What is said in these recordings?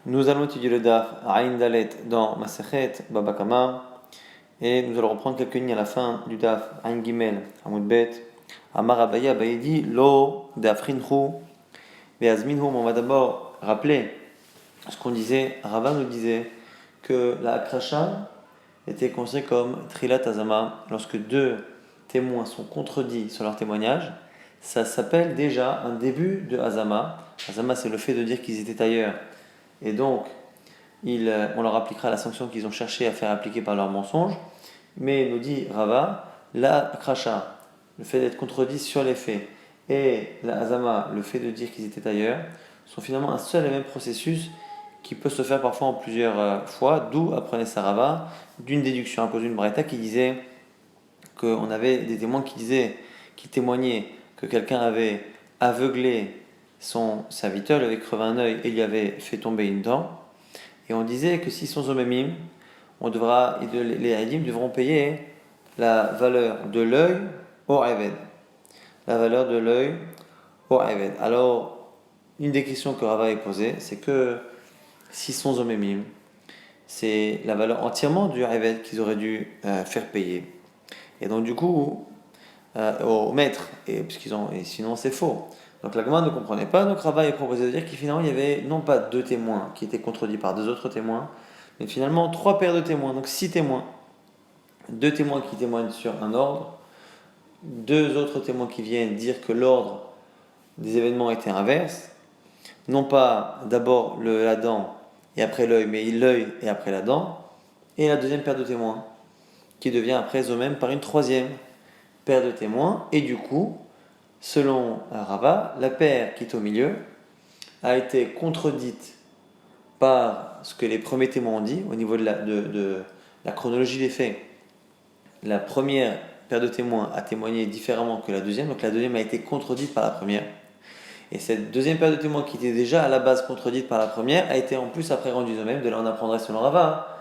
Nous allons étudier le Daf Aïn Dalet dans Masechet Baba Kama et nous allons reprendre quelques lignes à la fin du Daf Aïn Gimel Hamoud Bet. Amar Abaye, Abaye dit Lo Dafrinhu Beazminhu. On va d'abord rappeler ce qu'on disait. Rava nous disait que la Akrasha était considérée comme Trilat Azama lorsque deux témoins sont contredits sur leur témoignage. Ça s'appelle déjà un début de Azama. Azama, c'est le fait de dire qu'ils étaient ailleurs. Et donc, on leur appliquera la sanction qu'ils ont cherché à faire appliquer par leur mensonge. Mais nous dit Rava, la krasha, le fait d'être contredit sur les faits, et la azama, le fait de dire qu'ils étaient ailleurs, sont finalement un seul et même processus qui peut se faire parfois en plusieurs fois, d'où apprenait Sarava d'une déduction à cause d'une braïta qui disait qu'on avait des témoins qui témoignaient que quelqu'un avait aveuglé son serviteur, lui avait crevé un œil et lui avait fait tomber une dent. Et on disait que s'ils sont zomemim, les hadim devront payer la valeur de l'œil au Eved. La valeur de l'œil au Eved. Alors, une des questions que Rava a posée, c'est que s'ils sont zomemim, c'est la valeur entièrement du Eved qu'ils auraient dû faire payer. Et donc, du coup, au maître, et sinon c'est faux. Donc la Gemara ne comprenait pas, donc Rava a proposé de dire qu'il finalement il y avait non pas deux témoins qui étaient contredits par deux autres témoins, mais finalement trois paires de témoins, donc six témoins. Deux témoins qui témoignent sur un ordre, deux autres témoins qui viennent dire que l'ordre des événements était inverse, non pas d'abord la dent et après l'œil, mais l'œil et après la dent, et la deuxième paire de témoins, qui devient après eux-mêmes par une troisième paire de témoins, et du coup, selon Rava, la paire qui est au milieu a été contredite par ce que les premiers témoins ont dit au niveau de la chronologie des faits. La première paire de témoins a témoigné différemment que la deuxième, donc la deuxième a été contredite par la première. Et cette deuxième paire de témoins qui était déjà à la base contredite par la première a été en plus après rendue eux-mêmes. De là on apprendrait selon Rava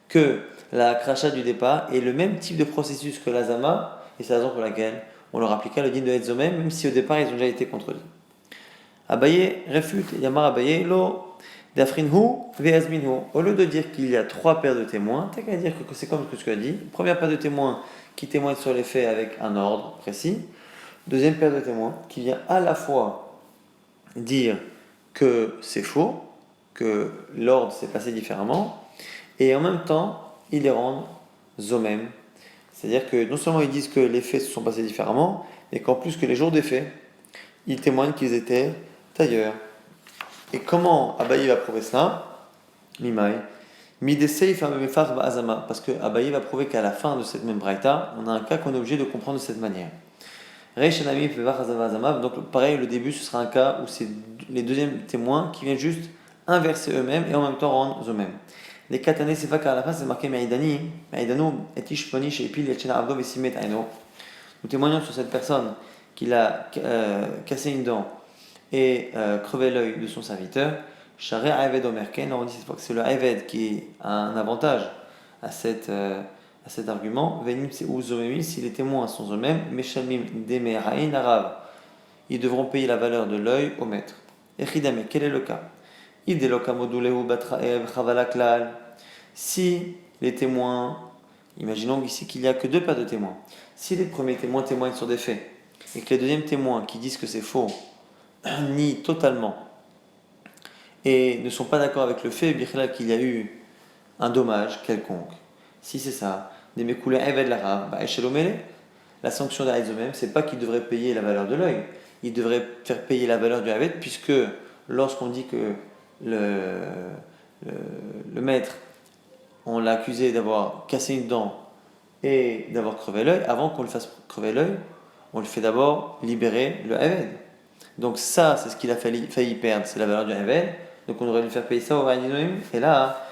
que la crachat du départ est le même type de processus que l'azama, et c'est la raison pour laquelle on leur appliqua le din de Hetzomem, même si au départ ils ont déjà été contredits. Abaye réfute, Yamar Abaye, lo dafrinhu veazminhu. Au lieu de dire qu'il y a trois paires de témoins, t'as qu'à dire que c'est comme ce que tu as dit. Première paire de témoins qui témoigne sur les faits avec un ordre précis. Deuxième paire de témoins qui vient à la fois dire que c'est faux, que l'ordre s'est passé différemment, et en même temps, ils les rendent zomem. C'est-à-dire que non seulement ils disent que les faits se sont passés différemment, mais qu'en plus que les jours des faits, ils témoignent qu'ils étaient ailleurs. Et comment Abaye va prouver cela? Mimai. Parce que Abaye va prouver qu'à la fin de cette même braïta, on a un cas qu'on est obligé de comprendre de cette manière. Donc pareil, le début, ce sera un cas où c'est les deuxièmes témoins qui viennent juste inverser eux-mêmes et en même temps rendre eux-mêmes. Les katané, c'est pas qu'à la fin, c'est marqué Maïdano, et Ishponi, chez Epil, Yachina Abdo, Vesimet, Aino. Nous témoignons sur cette personne qui a cassé une dent et crevé l'œil de son serviteur. Share Aved Omerken, on dit cette fois que c'est le Aved qui a un avantage à cet argument. Venim c'est Uzomemi, si les témoins sont eux-mêmes, Meshalmim Demerain Arav, ils devront payer la valeur de l'œil au maître. Echidame, quel est le cas? Si les témoins, imaginons ici qu'il n'y a que deux paires de témoins, si les premiers témoins témoignent sur des faits et que les deuxièmes témoins qui disent que c'est faux nient totalement et ne sont pas d'accord avec le fait qu'il y a eu un dommage quelconque, si c'est ça, la sanction d'Aïd même, c'est pas qu'ils devraient payer la valeur de l'œil, ils devraient faire payer la valeur du Haved, puisque lorsqu'on dit que le maître, on l'a accusé d'avoir cassé une dent et d'avoir crevé l'œil, avant qu'on le fasse crever l'œil, on le fait d'abord libérer le Haved. Donc ça, c'est ce qu'il a failli perdre, c'est la valeur du Haved. Donc on aurait dû faire payer ça au Raninomim. Et là,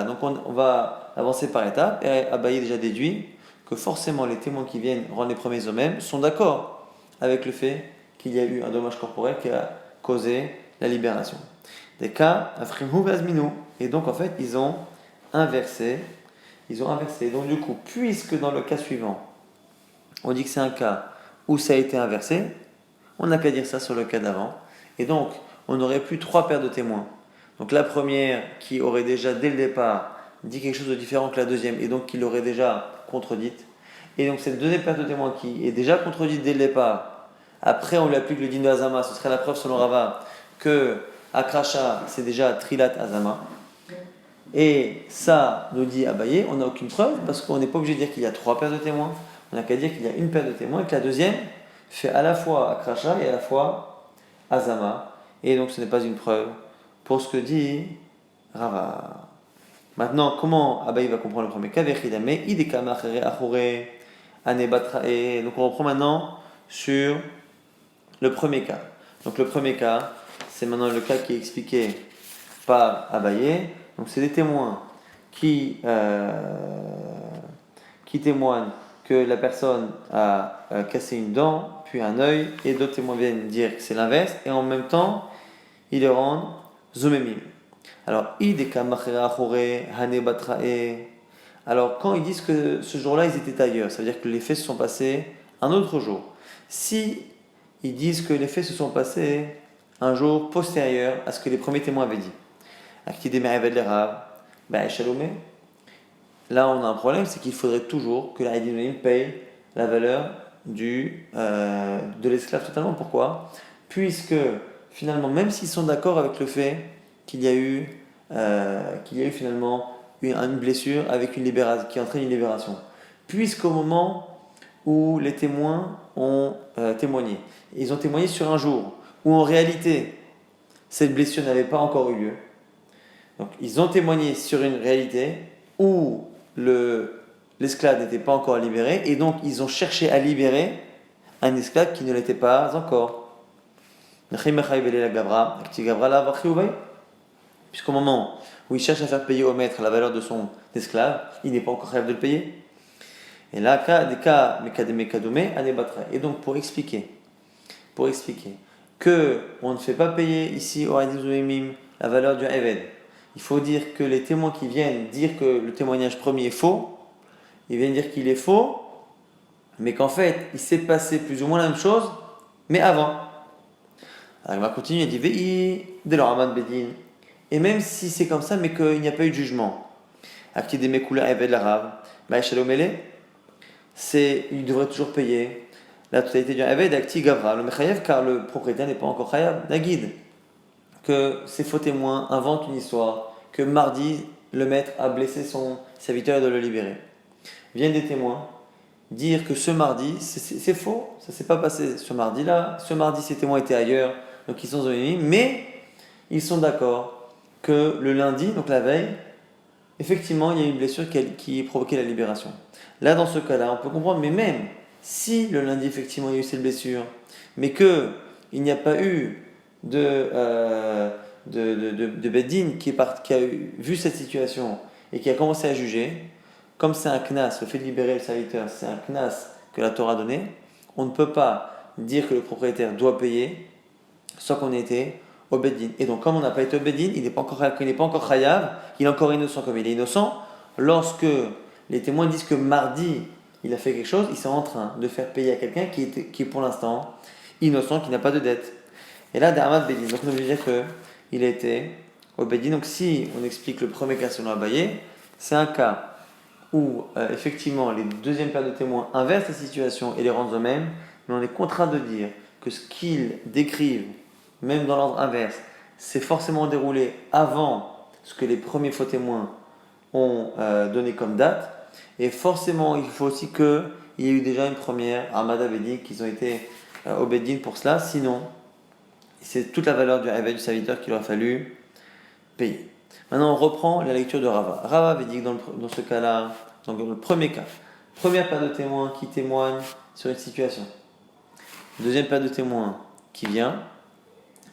donc on va avancer par étapes. Et Abaye déjà déduit que forcément les témoins qui viennent rendre les premiers eux-mêmes sont d'accord avec le fait qu'il y a eu un dommage corporel qui a causé la libération. Des cas, et donc en fait ils ont inversé. Donc du coup, puisque dans le cas suivant, on dit que c'est un cas où ça a été inversé, on n'a qu'à dire ça sur le cas d'avant. Et donc, on n'aurait plus trois paires de témoins Donc la première qui aurait déjà dès le départ dit quelque chose de différent que la deuxième et donc qui l'aurait déjà contredite. Et donc cette deuxième paire de témoins qui est déjà contredite dès le départ, après on lui applique le din de Hazama, ce serait la preuve selon Rava que Akrasha c'est déjà Trilat Hazama. Et ça nous dit Abaye, on n'a aucune preuve parce qu'on n'est pas obligé de dire qu'il y a 3 paires de témoins, on n'a qu'à dire qu'il y a une paire de témoins et que la deuxième fait à la fois Akrasha et à la fois Hazama. Et donc ce n'est pas une preuve pour ce que dit Rava. Maintenant, comment Abaye va comprendre le premier cas? Donc on reprend maintenant sur le premier cas. Donc le premier cas, c'est maintenant le cas qui est expliqué par Abaye. Donc c'est des témoins qui témoignent que la personne a cassé une dent, puis un œil, et d'autres témoins viennent dire que c'est l'inverse, et en même temps, ils les rendent zomemim. Alors, alors, quand ils disent que ce jour-là, ils étaient ailleurs, ça veut dire que les faits se sont passés un autre jour. Si ils disent que les faits se sont passés un jour postérieur à ce que les premiers témoins avaient dit, là, on a un problème, c'est qu'il faudrait toujours que la Haïdinoïm paye la valeur de l'esclave totalement. Pourquoi? Puisque, finalement, même s'ils sont d'accord avec le fait qu'il y a eu finalement une blessure avec une libération, qui entraîne une libération, puisqu'au moment où les témoins ont témoigné, ils ont témoigné sur un jour où en réalité cette blessure n'avait pas encore eu lieu. Donc ils ont témoigné sur une réalité où l'esclave n'était pas encore libéré, et donc ils ont cherché à libérer un esclave qui ne l'était pas encore. Puisqu'au moment où il cherche à faire payer au maître la valeur de son esclave, il n'est pas encore capable de le payer. Et là, et donc pour expliquer que on ne fait pas payer ici au Hadizouimim la valeur du Eved, il faut dire que les témoins qui viennent dire que le témoignage premier est faux, ils viennent dire qu'il est faux, mais qu'en fait, il s'est passé plus ou moins la même chose, mais avant. Alors il va continuer, il dit Ve'i de l'Oramad Bedin. Et même si c'est comme ça, mais qu'il n'y a pas eu de jugement, Akti de Mekula Eved l'Arabe, Maïchalomele, il devrait toujours payer la totalité du Eved, Akti Gavra, le Mechayev, car le propriétaire n'est pas encore Chayav, Nagid. Que ces faux témoins inventent une histoire, que mardi, le maître a blessé son serviteur et doit le libérer. Viennent des témoins dire que ce mardi, c'est faux, ça ne s'est pas passé ce mardi-là, ce mardi, ces témoins étaient ailleurs, donc ils sont zomémim, mais ils sont d'accord que le lundi, donc la veille, effectivement, il y a une blessure qui provoquait la libération. Là, dans ce cas-là, on peut comprendre, mais même si le lundi, effectivement, il y a eu cette blessure, mais qu'il n'y a pas eu de Beddin qui a vu cette situation et qui a commencé à juger, comme c'est un knas, le fait de libérer le serviteur, c'est un knas que la Torah a donné, on ne peut pas dire que le propriétaire doit payer sans qu'on ait été au Beddin. Et donc, comme on n'a pas été au Beddin, il n'est pas encore chayav, il est encore innocent. Comme il est innocent, lorsque les témoins disent que mardi, il a fait quelque chose, ils sont en train de faire payer à quelqu'un qui est pour l'instant innocent, qui n'a pas de dette. Et là, Da'amat Beddin. Donc, on veut dire qu'il a été au Beddin. Donc, si on explique le premier cas selon Abaye, c'est un cas où, effectivement, les deuxièmes paires de témoins inversent la situation et les rendent eux-mêmes, mais on est contraint de dire que ce qu'ils décrivent, même dans l'ordre inverse, c'est forcément déroulé avant ce que les premiers faux témoins ont donné comme date. Et forcément, il faut aussi qu'il y ait eu déjà une première Armada avait dit qu'ils ont été au Beddin pour cela. Sinon, c'est toute la valeur du réveil du serviteur qu'il aurait fallu payer. Maintenant, on reprend la lecture de Rava. Rava avait dit que dans ce cas-là, donc dans le premier cas, première paire de témoins qui témoignent sur une situation. Deuxième paire de témoins qui vient,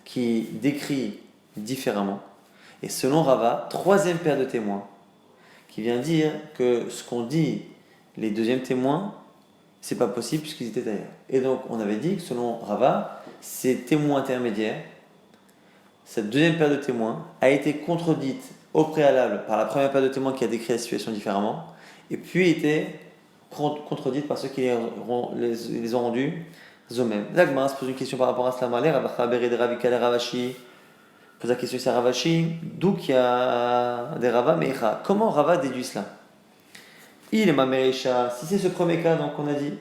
qui décrit différemment. Et selon Rava, troisième paire de témoins qui vient dire que ce qu'ont dit les deuxièmes témoins, c'est pas possible puisqu'ils étaient ailleurs. Et donc, on avait dit que selon Rava, ces témoins intermédiaires, cette deuxième paire de témoins a été contredite au préalable par la première paire de témoins qui a décrit la situation différemment, et puis été contredite par ceux qui les ont rendus eux-mêmes. L'Agma se pose une question par rapport à cela. Pose la question ici à Ravashi, d'où qu'il y a des Rava Mecha. Comment Rava déduit cela? Il est ma Mereisha, si c'est ce premier cas donc on a dit,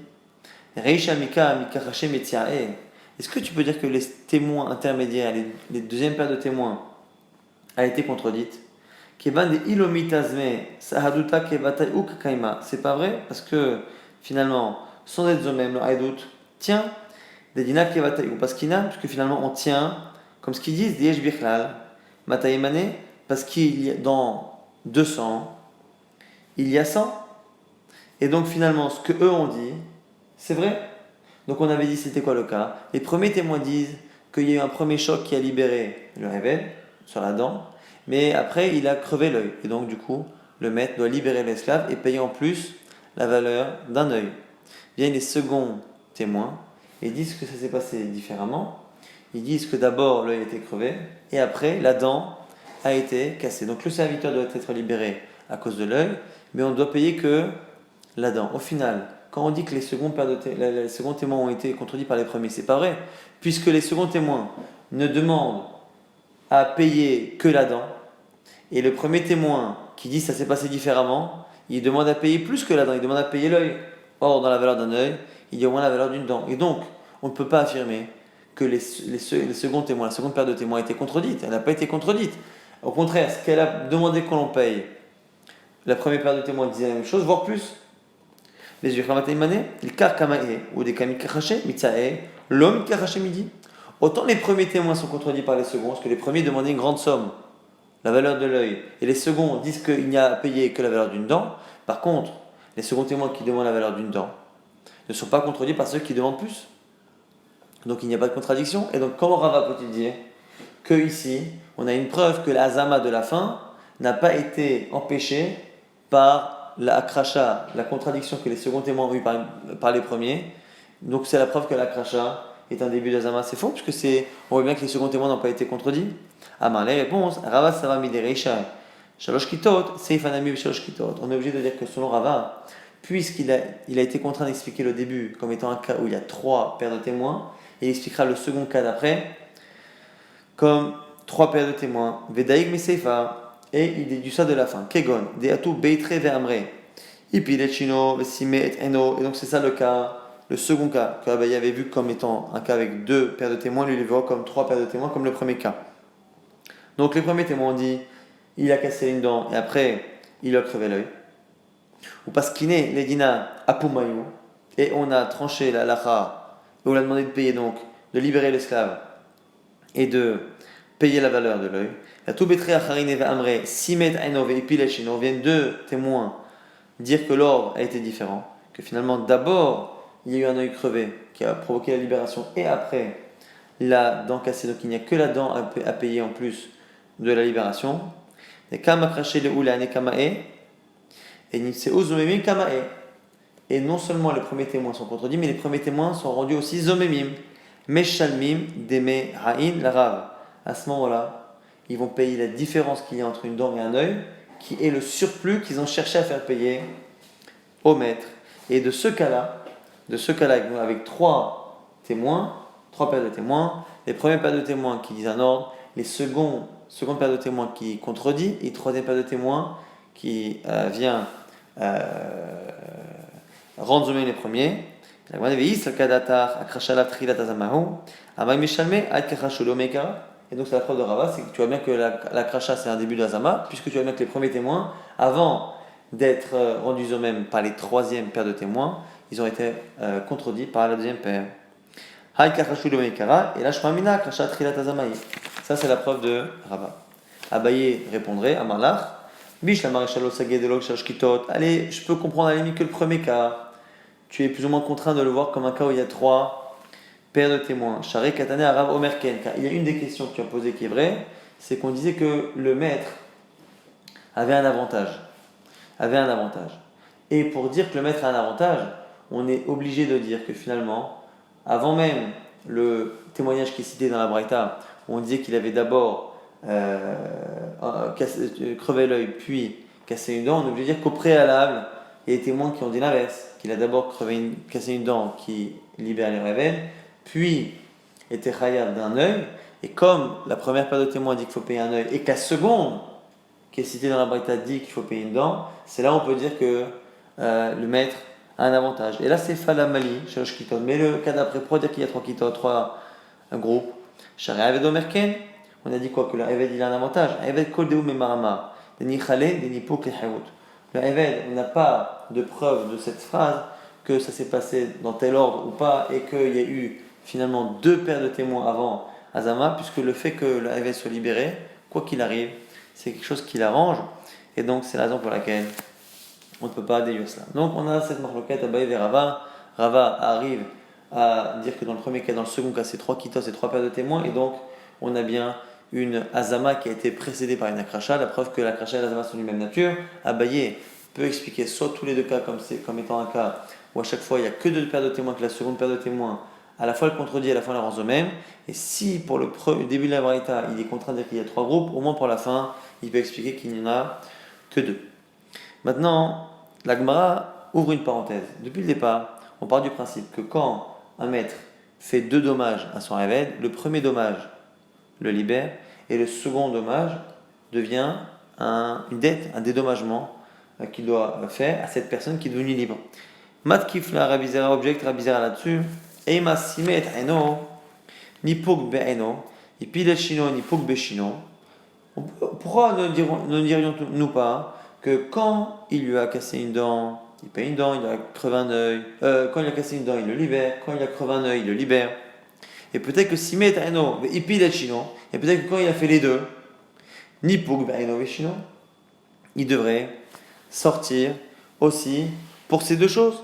Reisha Mika Mika Hashem Etziae. Est-ce que tu peux dire que les témoins intermédiaires, les deuxièmes paires de témoins, a été contredite? Keban de Ilomitazme, Sahaduta Kevatai Ukakaima. C'est pas vrai parce que finalement, sans être eux-mêmes, le Haïdout tient des Dina Kevatai Upaskina, parce que finalement on tient, comme ce qu'ils disent, Yesh Bichlal, Mataimane, parce qu'il y a dans 200, il y a 100. Et donc finalement, ce que eux ont dit, c'est vrai. Donc on avait dit c'était quoi le cas? Les premiers témoins disent qu'il y a eu un premier choc qui a libéré le révèle sur la dent, mais après il a crevé l'œil. Et donc du coup, le maître doit libérer l'esclave et payer en plus la valeur d'un œil. Viennent les seconds témoins et disent que ça s'est passé différemment. Ils disent que d'abord l'œil a été crevé et après la dent a été cassée. Donc le serviteur doit être libéré à cause de l'œil, mais on ne doit payer que la dent. Au final, quand on dit que les seconds témoins ont été contredits par les premiers, c'est pas vrai, puisque les seconds témoins ne demandent à payer que la dent, et le premier témoin qui dit ça s'est passé différemment, il demande à payer plus que la dent, il demande à payer l'œil. Or, dans la valeur d'un œil, il y a au moins la valeur d'une dent. Et donc, on ne peut pas affirmer que les seconds témoins, la seconde paire de témoins a été contredite. Elle n'a pas été contredite. Au contraire, ce qu'elle a demandé qu'on l'on paye, la première paire de témoins disait la même chose, voire plus. Les Yuchamatimane, il car kamae, ou des kamikachaché, mitsae, l'homme karaché midi. Autant les premiers témoins sont contredits par les seconds, parce que les premiers demandaient une grande somme, la valeur de l'œil, et les seconds disent qu'il n'y a à payer que la valeur d'une dent. Par contre, les seconds témoins qui demandent la valeur d'une dent ne sont pas contredits par ceux qui demandent plus. Donc il n'y a pas de contradiction. Et donc comment Rava peut-il dire que ici, on a une preuve que la Hazama de la fin n'a pas été empêchée par la akracha, la contradiction que les seconds témoins ont eue par les premiers. Donc c'est la preuve que l'akracha est un début d'Azama. C'est faux, puisque on voit bien que les seconds témoins n'ont pas été contredits. Amar, les réponses, Rava Sarami de Reisha, Shalosh Kitot, Seifanami Shalosh Kitot. On est obligé de dire que selon Rava, puisqu'il a été contraint d'expliquer le début comme étant un cas où il y a 3 paires de témoins, il expliquera le second cas d'après comme 3 paires de témoins. Vedaïg Meseifa, et il déduit ça de la fin. Kegon, Deatu Beitre Ve'amre, Ipilechino, Vesime et Eno. Et donc c'est ça le cas, le second cas que Abaye avait vu comme étant un cas avec 2 paires de témoins, lui il le voit comme 3 paires de témoins, comme le premier cas. Donc les premiers témoins ont dit il a cassé une dent et après il a crevé l'œil. Ou parce qu'il est l'Edina Apumayu, et on a tranché la lacha, et on l'a demandé de payer donc, de libérer l'esclave et de payer la valeur de l'œil. La Toubetre Acharine Amre, Simet Ainove et Pilechino viennent 2 témoins dire que l'ordre a été différent, que finalement d'abord il y a eu un œil crevé qui a provoqué la libération et après la dent cassée, donc il n'y a que la dent à payer en plus de la libération. Et Kama craché le Oulane Kamae, et Nitse Ozomemim Kamae. Et non seulement les premiers témoins sont contredits, mais les premiers témoins sont rendus aussi Zomemim, Meshalmim, Deme Haïn, la Rav. À ce moment-là, ils vont payer la différence qu'il y a entre une dent et un œil, qui est le surplus qu'ils ont cherché à faire payer au maître. Et de ce cas-là, avec 3 témoins, 3 paires de témoins, les premières paires de témoins qui disent un ordre, les secondes paires de témoins qui contredit, et troisième paire de témoins qui vient rendre zoomé les premiers. Et donc c'est la preuve de Rava, c'est que tu vois bien que la kracha c'est un début de Hazama, puisque tu vois bien que les premiers témoins, avant d'être rendus eux-mêmes par les troisièmes paires de témoins, ils ont été contredits par la deuxième paire. Et là ça c'est la preuve de Rava. Abaye répondrait à Marlach, allez, je peux comprendre à la limite que le premier cas, tu es plus ou moins contraint de le voir comme un cas où il y a 3 paires de témoins. Shari Katane Arav Omerken. Car il y a une des questions que tu as posées qui est vraie, c'est qu'on disait que le maître avait un avantage. Et pour dire que le maître a un avantage, on est obligé de dire que finalement, avant même le témoignage qui est cité dans la Braïta, où on disait qu'il avait d'abord crevé l'œil, puis cassé une dent, on est obligé de dire qu'au préalable, il y a des témoins qui ont dit l'inverse, qu'il a d'abord cassé une dent qui libère les révèles, puis était chayav d'un œil, Et comme la première paire de témoins dit qu'il faut payer un œil et que la seconde, qui est citée dans la Braïta, dit qu'il faut payer une dent, c'est là où on peut dire que le maître a un avantage. Et là, c'est Falamali, Shalosh Kitot. Mais le cas d'après, pour dire qu'il y a 3 Kitot, 3 groupes, Shari Aved Omerken, on a dit quoi? Que le Eved il a un avantage. Eved Kol Deou Memarama, Deni Chale, Deni Pouk Lechaout. Le Eved, on n'a pas de preuve de cette phrase, que ça s'est passé dans tel ordre ou pas, et qu'il y a eu finalement 2 paires de témoins avant Azama, puisque le fait que le Eved soit libéré, quoi qu'il arrive, c'est quelque chose qui l'arrange, et donc c'est la raison pour laquelle on ne peut pas déduire cela. Donc on a cette marloquette Abaye vers Rava. Rava arrive à dire que dans le premier cas, dans le second cas, c'est 3 kitos et 3 paires de témoins, et donc on a bien une azama qui a été précédée par une akracha, la preuve que l'akracha et l'azama sont d'une même nature. Abaye peut expliquer soit tous les deux cas comme étant un cas où à chaque fois il n'y a que 2 paires de témoins, que la seconde paire de témoins à la fois le contredit et à la fin la rend eux-mêmes. Et si pour le début de la Braïta il est contraint de dire qu'il y a 3 groupes, au moins pour la fin il peut expliquer qu'il n'y en a que 2. Maintenant, la Gemara ouvre une parenthèse. Depuis le départ, on part du principe que quand un maître fait 2 dommages à son Eved, le premier dommage le libère et le second dommage devient une dette, un dédommagement qu'il doit faire à cette personne qui est devenue libre. Matkifla Rabizera objecte Rabizera là-dessus. Eima simet eno nipok be'eno ipile shino nipok be'shino. Pourquoi ne dirions-nous pas que quand il lui a cassé une dent, il paye une dent, il a crevé un œil, quand il a cassé une dent, il le libère, quand il a crevé un œil, il le libère. Et peut-être que si met eno ipile shino, et peut-être que quand il a fait les deux, nipok be'eno be'shino, il devrait sortir aussi pour ces 2 choses.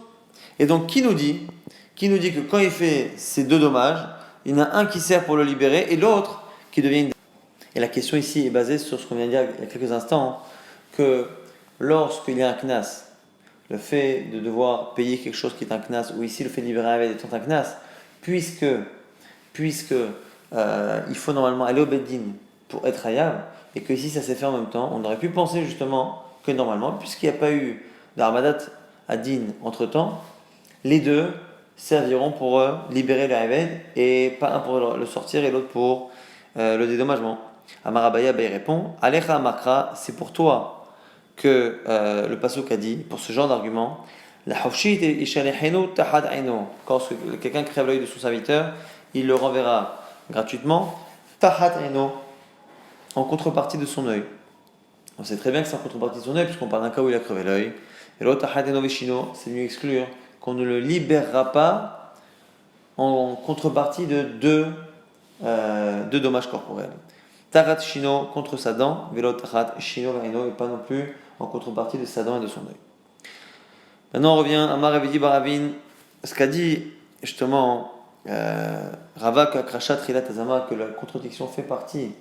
Et donc qui nous dit que quand il fait ces 2 dommages, il y en a un qui sert pour le libérer et l'autre qui devient une... Et la question ici est basée sur ce qu'on vient de dire il y a quelques instants, que lorsqu'il y a un knas, le fait de devoir payer quelque chose qui est un knas, ou ici le fait de libérer un évêque étant un knas, puisque il faut normalement aller au beddin pour être hayab, et que ici ça s'est fait en même temps, on aurait pu penser justement que normalement, puisqu'il n'y a pas eu d'armadat à din entre temps, les 2 serviront pour libérer le Eved, et pas un pour le sortir et l'autre pour le dédommagement. Amarabaya répond Alecha Makra, c'est pour toi que le pasuk a dit, pour ce genre d'argument, la hofshit ishalehenu tahad aino. Quand quelqu'un crève l'œil de son serviteur, il le renverra gratuitement, tahad aino, en contrepartie de son œil. On sait très bien que c'est en contrepartie de son œil, puisqu'on parle d'un cas où il a crevé l'œil. Et l'autre tahad aino veshino, c'est mieux exclure qu'on ne le libérera pas en contrepartie de 2 dommages corporels. Tarat shino contre sa dent, velo tarat shino vaino, et pas non plus en contrepartie de sa dent et de son œil. Maintenant on revient à Maravidi Baravin, ce qu'a dit justement Ravak Akrashat Trilat Azama, que la contradiction fait partie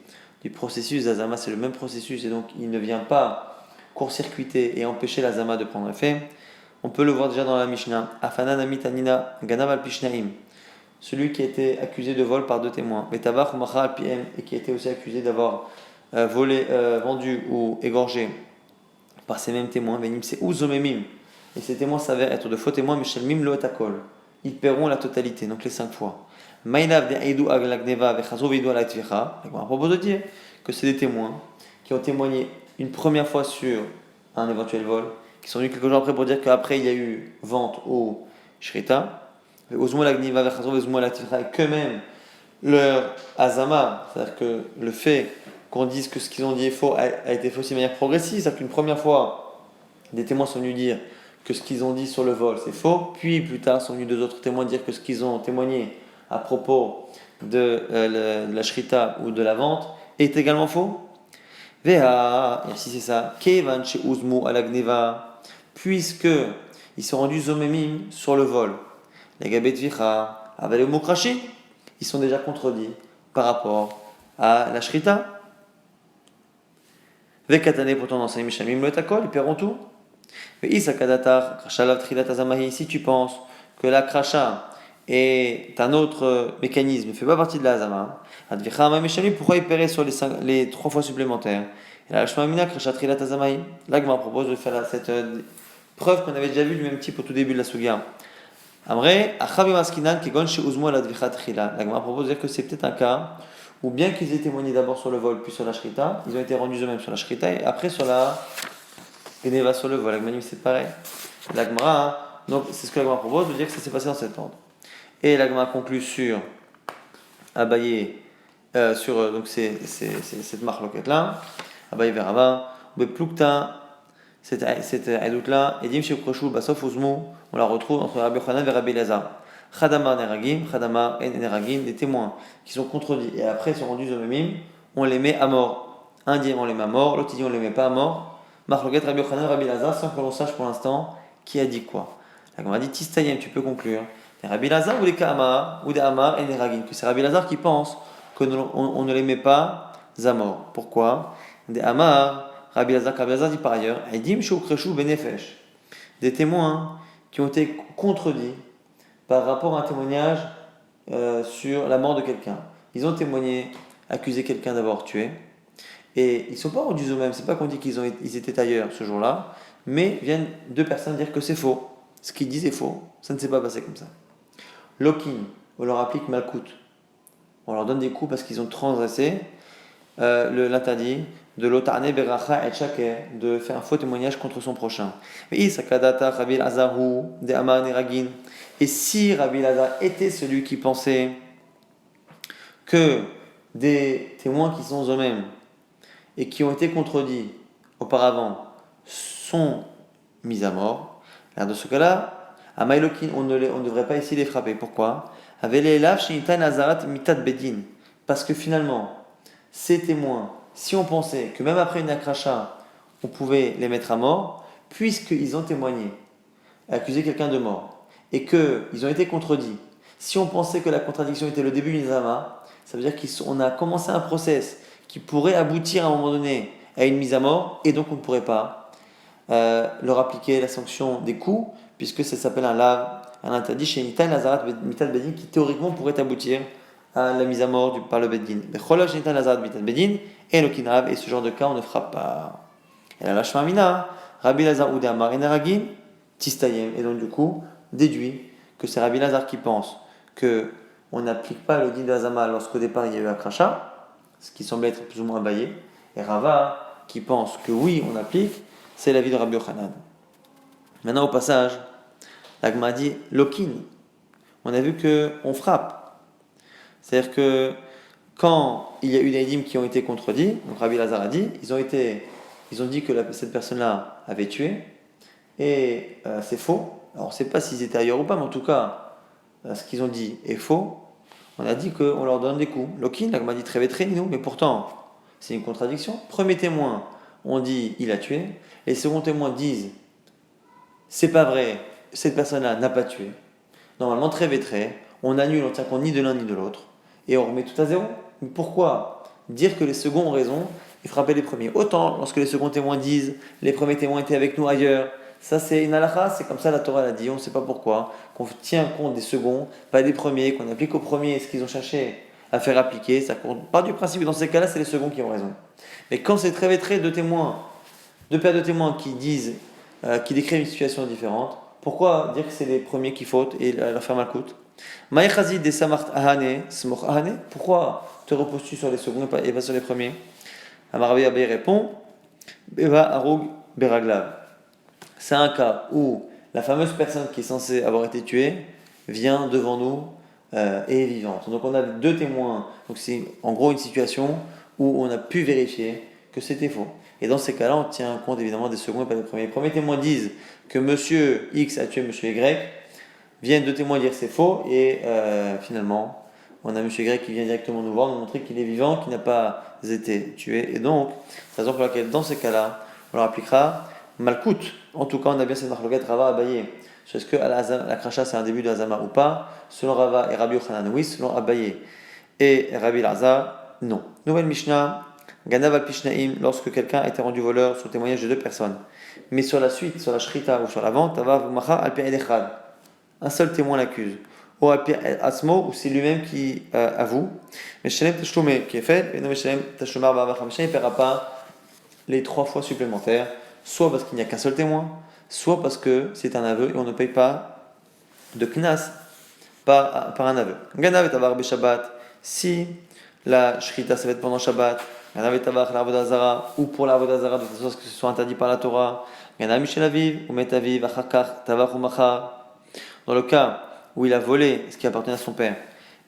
du processus d'Azama, c'est le même processus et donc il ne vient pas court-circuiter et empêcher l'Azama de prendre effet. On peut le voir déjà dans la Mishnah. Afanan Amitanina Ganav al Pishnaim, celui qui a été accusé de vol par 2 témoins, Betavach Umacha al Piem, et qui a été aussi accusé d'avoir vendu ou égorgé par ces mêmes témoins, Venim c'est Uzomemim, et ces témoins s'avèrent être de faux témoins, Mishelmim lo etakol, ils paieront la totalité, donc les 5 fois. Maïlav de Aïdou aglagneva vechazo vidu alaitvicha, à propos de dire que c'est des témoins qui ont témoigné une première fois sur un éventuel vol, qui sont venus quelques jours après pour dire qu'après il y a eu vente au shrita, et que même leur azama, c'est-à-dire que le fait qu'on dise que ce qu'ils ont dit est faux a été fait aussi de manière progressive, c'est-à-dire qu'une première fois, des témoins sont venus dire que ce qu'ils ont dit sur le vol c'est faux, puis plus tard sont venus 2 autres témoins dire que ce qu'ils ont témoigné à propos de la shrita ou de la vente est également faux. Veha, et si c'est ça, kevan chez uzmu alagneva, puisque ils sont rendus zomemim sur le vol. Les gabet vicha, avec le mot craché, ils sont déjà contredits par rapport à la shrita. Vekatane, pourtant dans Saïm Mishamim le takol, ils paieront tout. Mais Isakadatar, krashalav trilat azamahi, si tu penses que la krasha est un autre mécanisme, ne fait pas partie de la azama, advicha ma mishamim, pourquoi ils paieraient sur les 3 fois supplémentaires? Et la shmamina krasha trilat azamahi. Là, Gmar propose de faire cette preuve qu'on avait déjà vue du même type au tout début de la sugia. Amre, achavi maskinan, kegon she uzmo la advicha trila. La Gmar propose de dire que c'est peut-être un cas ou bien qu'ils aient témoigné d'abord sur le vol, puis sur la shrita, ils ont été rendus eux-mêmes sur la shrita, et après sur la Geneva sur le vol. La Gemara c'est pareil. La Gemara, donc c'est ce que la Gemara propose, de dire que ça s'est passé dans cet ordre. Et la Gemara conclut sur Abaye, sur donc c'est cette marloquette là, Abaye Verava, Beplukta, cette adoute là, et Dim Shekroshou, Basof Ouzmou, on la retrouve entre Rabbi Yochanan et Rabbi Elazar. Khadama Neragim, Khadama et Neragim, des témoins qui sont contredits et après sont rendus au Memim, on les met à mort. Un dit on les met à mort, l'autre dit on les met pas à mort. Marloquette Rabbi Yochanan et Rabbi Elazar, sans que l'on sache pour l'instant qui a dit quoi. La Gemara dit Tistayem, tu peux conclure. Les Rabbi Elazar ou les Kama ou des Amar et Neragim, que c'est Rabbi Elazar qui pense qu'on ne les met pas à mort. Pourquoi? Des Amar, Rabbi Elazar dit par ailleurs, Edim Shukreshu Benefesh, des témoins qui ont été contredits par rapport à un témoignage sur la mort de quelqu'un. Ils ont témoigné, accusé quelqu'un d'avoir tué, et ils ne sont pas rendus eux-mêmes, c'est pas qu'on dit qu'ils étaient ailleurs ce jour-là, mais viennent deux personnes dire que c'est faux. Ce qu'ils disent est faux, ça ne s'est pas passé comme ça. Lokin, on leur applique Malkout. On leur donne des coups parce qu'ils ont transgressé l'interdit de l'otarne beracha et shaker, de faire un faux témoignage contre son prochain. Et si Rabbi Elazar était celui qui pensait que des témoins qui sont eux-mêmes et qui ont été contredits auparavant sont mis à mort, alors dans ce cas-là, à Maïlokin, on ne devrait pas essayer de les frapper. Pourquoi? Parce que finalement, ces témoins, si on pensait que même après une akracha, on pouvait les mettre à mort, puisqu'ils ont témoigné, accusé quelqu'un de mort, et qu'ils ont été contredits, si on pensait que la contradiction était le début d'une zama, ça veut dire qu'on a commencé un process qui pourrait aboutir à un moment donné à une mise à mort, et donc on ne pourrait pas leur appliquer la sanction des coups, puisque ça s'appelle un lave, un interdit chez Nitan Lazarat Mitat Bedin, qui théoriquement pourrait aboutir à la mise à mort par le Bedin. Et ce genre de cas, on ne frappe pas. Et là, la Shmamina, Rabbi Lazar ou Amar et Neragim, Tistayem, et donc du coup, déduit que c'est Rabbi Lazar qui pense qu'on n'applique pas le din de Hazama lorsqu'au départ il y a eu un crachat, ce qui semble être plus ou moins baillé, et Rava qui pense que oui, on applique, c'est l'avis de Rabbi Yochanan. Maintenant, au passage, la Gemara dit Lokin. On a vu qu'on frappe. C'est-à-dire que quand il y a eu des idim qui ont été contredits, donc Rabbi Lazar a dit, ils ont dit que cette personne-là avait tué, et c'est faux. Alors on ne sait pas s'ils étaient ailleurs ou pas, mais en tout cas, ce qu'ils ont dit est faux. On a dit qu'on leur donne des coups. Lokin, la Gemara dit très nous, mais pourtant, c'est une contradiction. Premier témoin, on dit il a tué, et second témoin disent c'est pas vrai, cette personne-là n'a pas tué. Normalement, très on annule, on tient compte ni de l'un ni de l'autre, et on remet tout à zéro. Mais pourquoi dire que les seconds ont raison et frapper les premiers? Autant lorsque les seconds témoins disent les premiers témoins étaient avec nous ailleurs, ça c'est une halakha, c'est comme ça la Torah l'a dit, on ne sait pas pourquoi, qu'on tient compte des seconds, pas des premiers, qu'on applique aux premiers ce qu'ils ont cherché à faire appliquer, ça compte pas du principe, dans ces cas-là c'est les seconds qui ont raison. Mais quand c'est très deux témoins, deux paires de témoins qui disent, qui décrivent une situation différente, pourquoi dire que c'est les premiers qui fautent et leur faire mal coûte? Pourquoi te reposes-tu sur les seconds et pas sur les premiers? Amarabi Abaye répond Beva Arug Beraglav. C'est un cas où la fameuse personne qui est censée avoir été tuée vient devant nous et est vivante. Donc on a deux témoins. Donc c'est en gros une situation où on a pu vérifier que c'était faux. Et dans ces cas-là, on tient compte évidemment des seconds et pas des premiers. Les premiers témoins disent que monsieur X a tué monsieur Y. Viennent deux témoins dire c'est faux, et finalement, on a M. Grec qui vient directement nous voir, nous montrer qu'il est vivant, qu'il n'a pas été tué. Et donc, c'est la raison pour laquelle, dans ces cas-là, on leur appliquera Malkout. En tout cas, on a bien cette marloquette Rava Abaye. Est-ce que la kracha c'est un début de Hazama ou pas? Selon Rava et Rabbi Yochanan, oui. Selon Abaye et Rabbi Lazar, non. Nouvelle Mishnah, Ganav al Pishnaim, lorsque quelqu'un a été rendu voleur sur le témoignage de deux personnes. Mais sur la suite, sur la shrita ou sur la vente, Tava Vumacha al Echad. Un seul témoin l'accuse. Ou Asmo, ou c'est lui-même qui avoue. Mais Shalem Tashloumé qui est fait, et non Shalem Tashlomar Ba'avachamisha, il ne paiera pas les 3 fois supplémentaires, soit parce qu'il n'y a qu'un seul témoin, soit parce que c'est un aveu et on ne paye pas de knas par un aveu. Ganav et Avar Shabbat, si la shrita, ça va être pendant Shabbat. Ganav Tavach, l'Avodah Zara, ou pour l'Avodah Zara, de toute façon, que ce soit interdit par la Torah. Ganav Michel Aviv, ou Met Aviv, Achakach, Tavach ou Machar. Dans le cas où il a volé ce qui appartenait à son père,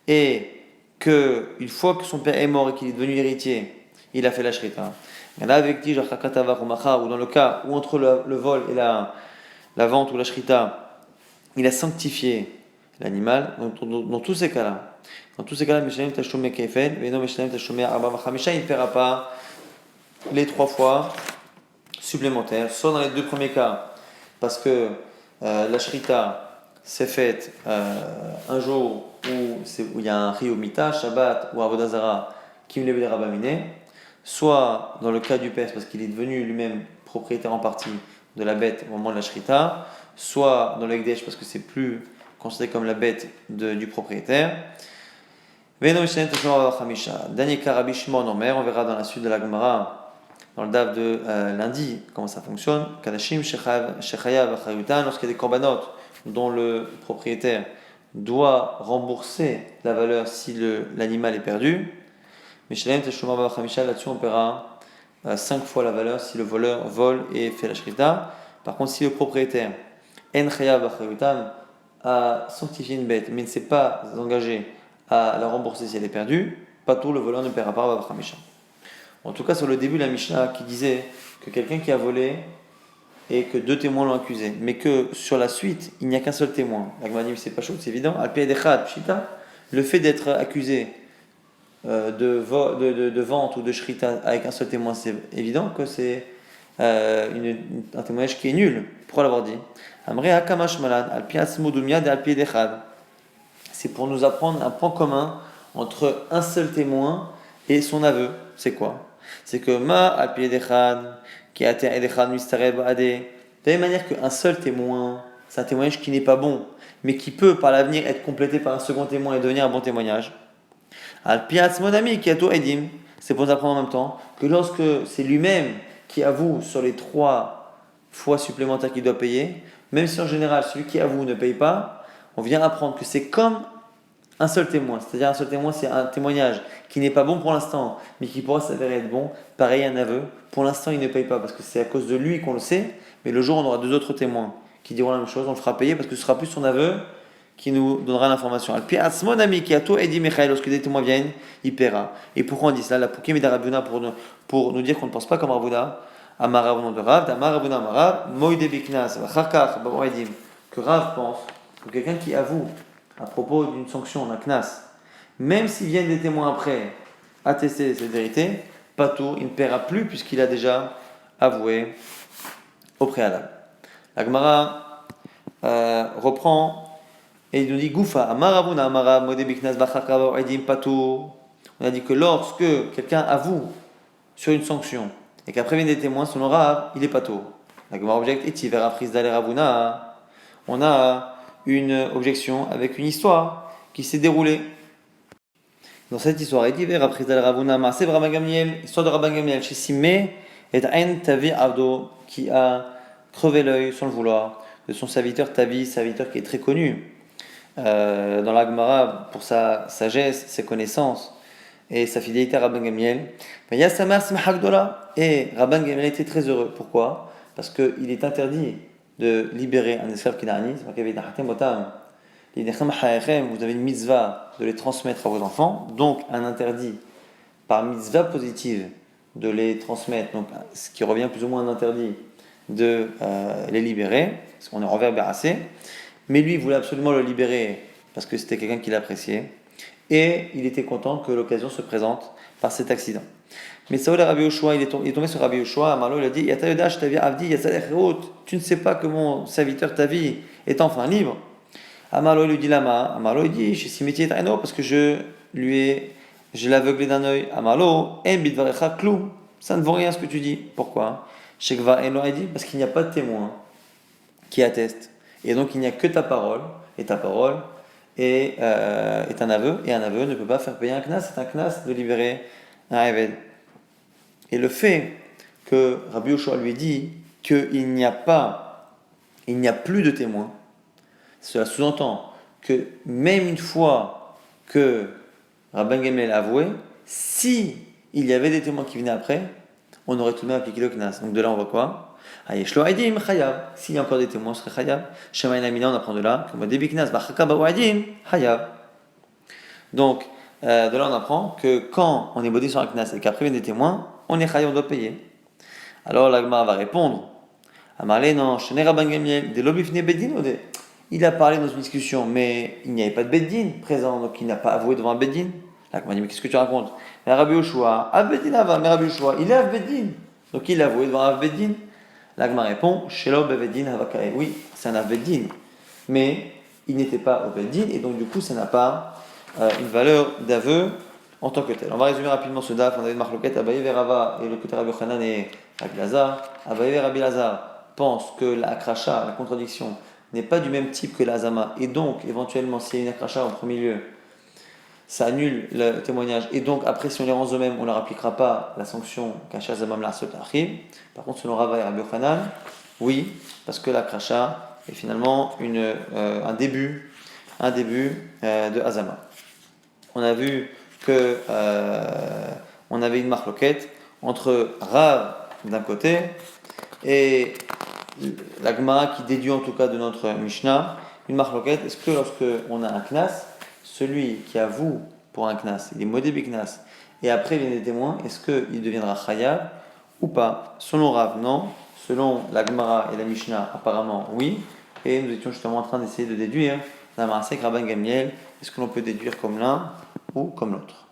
et que une fois que son père est mort et qu'il est devenu héritier, il a fait la shrita. Ganav Ekti, Achakach, Tavach ou Machar, ou dans le cas où entre le vol et la vente ou la shrita, il a sanctifié l'animal, dans tous ces cas-là. Dans tous ces cas-là, Mishalim Tashomé Kefen, mais non Mishalim Tashomé Arba Machamisha, il ne paiera pas les 3 fois supplémentaires, soit dans les 2 premiers cas, parce que la shrita s'est faite un jour où il y a un Riyomita, Shabbat ou Avodah Zara, qui me lève les rabamine, soit dans le cas du père, parce qu'il est devenu lui-même propriétaire en partie de la bête au moment de la shrita, soit dans l'Ekdesh, parce que c'est plus considéré comme la bête du propriétaire. Dernier cas, Rabbi Shimon Omer, on verra dans la suite de la Gemara, dans le DAF de lundi, comment ça fonctionne. Kadashim, Shechayav, Achayutan, lorsqu'il y a des korbanot dont le propriétaire doit rembourser la valeur si l'animal est perdu. Mais là-dessus on paiera 5 fois la valeur si le voleur vole et fait la shrita. Par contre, si le propriétaire En Chayav Achayutan a sanctifié une bête mais ne s'est pas engagé à la rembourser si elle est perdue, pas tout, le voleur ne paiera pas Bavach Mishnah. En tout cas, sur le début de la Mishnah qui disait que quelqu'un qui a volé et que 2 témoins l'ont accusé, mais que sur la suite, il n'y a qu'un seul témoin. La Gemara dit, c'est pas chaud, c'est évident. Al-Pi'edechad, Pshita, le fait d'être accusé de vente ou de shrita avec un seul témoin, c'est évident que c'est un témoignage qui est nul. Pourquoi l'avoir dit? Amre Hakamash Malad, Al-Pi'asmudumyad et Al-Pi'edechad. C'est pour nous apprendre un point commun entre un seul témoin et son aveu. C'est quoi? C'est que ma al-piedechad qui a été edechad mistareb adé. De la même manière qu'un seul témoin, c'est un témoignage qui n'est pas bon, mais qui peut par l'avenir être complété par un second témoin et devenir un bon témoignage. Al-piatz monami qui a tout edim. C'est pour nous apprendre en même temps que lorsque c'est lui-même qui avoue sur les 3 fois supplémentaires qu'il doit payer, même si en général celui qui avoue ne paye pas, on vient apprendre que c'est comme un seul témoin. C'est-à-dire un seul témoin, c'est un témoignage qui n'est pas bon pour l'instant, mais qui pourra s'avérer être bon. Pareil, un aveu. Pour l'instant, il ne paye pas parce que c'est à cause de lui qu'on le sait, mais le jour où on aura 2 autres témoins qui diront la même chose, on le fera payer parce que ce sera plus son aveu qui nous donnera l'information. Mon ami qui a tout dit Michael, lorsque des témoins viennent, il paiera. Et pourquoi on dit cela? La Poukim et Darabuna pour nous dire qu'on ne pense pas comme Rabuna. Amara au nom de Rav, Amara Rabuna Amara, Moïde Biknas, Charkar, que Rav pense que quelqu'un qui avoue à propos d'une sanction, d'un knas, même s'ils viennent des témoins après attester cette vérité, pas tout, il ne paiera plus puisqu'il a déjà avoué au préalable. La Gemara reprend et il nous dit Goufa, Amarabuna Amara, Modebiknas Bachakaba, Edim Patou. On a dit que lorsque quelqu'un avoue sur une sanction et qu'après viennent des témoins, son aura, il est patou. La Gemara objecte et Tivera Prisdale Rabuna. On a une objection avec une histoire qui s'est déroulée. Dans cette histoire, histoire de Rabban Gamliel chez Simé et Ain Tavi Abdo qui a crevé l'œil sans le vouloir de son serviteur Tavi, serviteur qui est très connu dans la Gemara pour sa sagesse, ses connaissances et sa fidélité à Rabban Gamliel. Et Rabban Gamliel était très heureux. Pourquoi? Parce qu'il est interdit de libérer un esclave kinani. Vous avez une mitzvah de les transmettre à vos enfants, donc un interdit par mitzvah positive de les transmettre, donc ce qui revient plus ou moins à un interdit de les libérer, parce qu'on est envers Bérassé, mais lui il voulait absolument le libérer parce que c'était quelqu'un qu'il appréciait, et il était content que l'occasion se présente par cet accident. Mais Saoul Rabbi Yoshua, il est tombé sur Rabbi Yoshua, Amarlo il a dit tu ne sais pas que mon serviteur ta vie est enfin libre. Amarlo il lui dit Lama, Amarlo il dit parce que je l'ai aveuglé d'un œil. Amarlo, ça ne vaut rien ce que tu dis. Pourquoi? Shekva Eno a dit parce qu'il n'y a pas de témoin qui atteste. Et donc il n'y a que ta parole, et ta parole est un aveu, et un aveu ne peut pas faire payer un knas, c'est un knas de libérer un évêque. Et le fait que Rabbi Yoshua lui dit qu'il n'y a plus de témoins, cela sous-entend que même une fois que Rabban Gamliel a avoué, Si il y avait des témoins qui venaient après, on aurait tout de même appliqué le knas. Donc de là, on voit quoi? Ayeshlo aidim chayav. S'il y a encore des témoins, ce serait chayav. Shema inamina, on apprend de là. Comme debi knas, bachaka ba'uadim, chayav. Donc, de là, on apprend que quand on est bodé sur un knas et qu'après viennent des témoins, on est chayav, on doit payer. Alors l'agma va répondre. Amarle, non, Shene Rabban Gamliel, de l'obifne beddin ou de. Il a parlé dans une discussion, mais il n'y avait pas de beddin présent, donc il n'a pas avoué devant un beddin. L'agma dit, mais qu'est-ce que tu racontes? Mais Rabbi Yoshua, Abedin Ava, mais Rabbi Yoshua, il est Abedin. Donc il a avoué devant Abedin. L'agma répond, Shelo Bevedin Havakae. Oui, c'est un Abedin, mais il n'était pas au Beddin, et donc du coup, ça n'a pas une valeur d'aveu en tant que tel. On va résumer rapidement ce daf. On avait une marloquette, Abaye Verava, et le côté Rabbi Yochanan et Rabbi Lazar. Abaye Rabbi Lazar pense que la akracha, la contradiction, n'est pas du même type que l'azama, et donc éventuellement, s'il y a une akracha en premier lieu, ça annule le témoignage, et donc après, si on les rend eux-mêmes, on ne leur appliquera pas la sanction qu'Achazamam la Sotachim. Par contre, selon Rava et Rabbi Yochanan, oui, parce que la kracha est finalement un début de Azama. On a vu que on avait une marloquette entre Rav d'un côté et la Gemara qui déduit en tout cas de notre Mishnah une marloquette. Est-ce que lorsque on a un knas, celui qui avoue pour un knas, il est modé biknas, et après il y a des témoins, est-ce qu'il deviendra chayav ou pas? Selon Rav, non. Selon la Gemara et la Mishnah, apparemment oui. Et nous étions justement en train d'essayer de déduire la Marasek Rabban Gamliel, est-ce que l'on peut déduire comme l'un ou comme l'autre?